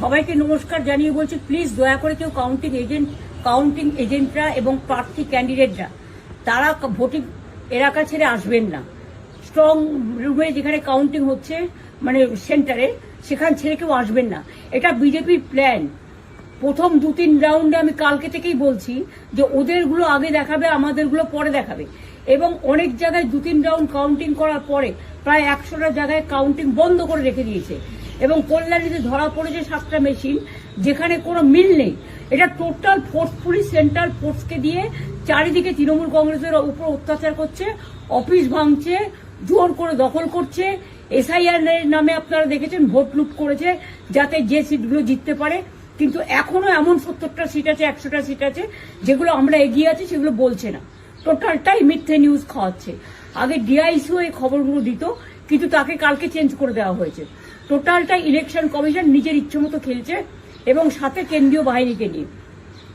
সবাইকে নমস্কার জানিয়ে বলছি, প্লিজ দয়া করে কেউ কাউন্টিং এজেন্টরা এবং প্রার্থী ক্যান্ডিডেটরা তারা ভোটিং এলাকা ছেড়ে আসবেন না। স্ট্রং রুমে যেখানে কাউন্টিং হচ্ছে, মানে সেন্টারে, সেখান ছেড়ে কেউ আসবেন না। এটা বিজেপির প্ল্যান। প্রথম 2-3 রাউন্ডে আমি কালকে থেকেই বলছি যে ওদেরগুলো আগে দেখাবে, আমাদেরগুলো পরে দেখাবে। এবং অনেক জায়গায় 2-3 রাউন্ড কাউন্টিং করার পরে প্রায় 100টা জায়গায় কাউন্টিং বন্ধ করে রেখে দিয়েছে। এবং কল্যাণীতে ধরা পড়েছে 7টা মেশিন, যেখানে কোনো মিল নেই। এটা টোটাল ফোর্সফুলি সেন্ট্রাল ফোর্সকে দিয়ে চারিদিকে তৃণমূল কংগ্রেসের উপর অত্যাচার করছে, অফিস ভাঙছে, জোর করে দখল করছে। এসআইআর নামে আপনারা দেখেছেন ভোট লুট করেছে যাতে যে সিটগুলো জিততে পারে। কিন্তু এখনো এমন 70টা সিট আছে, 100টা সিট আছে যেগুলো আমরা এগিয়ে আছি, সেগুলো বলছে না। টোটালটাই মিথ্যে নিউজ খাওয়াচ্ছে। আগে ডিআইসিও এই খবরগুলো দিত, কিন্তু তাকে কালকে চেঞ্জ করে দেওয়া হয়েছে। টোটালটাই ইলেকশন কমিশন নিজের ইচ্ছে মতো খেলছে, এবং সাথে কেন্দ্রীয় বাহিনীকে নিয়ে।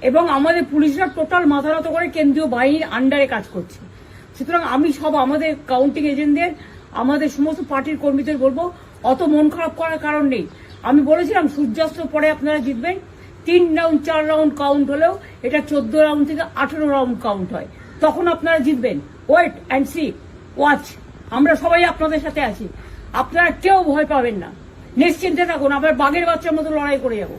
এবং আমাদের পুলিশরা টোটাল মাথা নত করে কেন্দ্রীয় বাহিনীর আন্ডারে কাজ করছে। সুতরাং আমি সব আমাদের কাউন্টিং এজেন্টদের, আমাদের সমস্ত পার্টির কর্মীদের বলবো, অত মন খারাপ করার কারণ নেই। আমি বলেছিলাম সূর্যাস্তের পরে আপনারা জিতবেন। 3 রাউন্ড 4 রাউন্ড কাউন্ট হলেও এটা 14 রাউন্ড থেকে 18 রাউন্ড কাউন্ট হয়, তখন আপনারা জিতবেন। Wait and see, watch. আমরা সবাই আপনাদের সাথে আছি, আপনারা কেউ ভয় পাবেন না, নিশ্চিন্তে থাকুন। আমরা বাঘের বাচ্চার মতো লড়াই করে যাবো।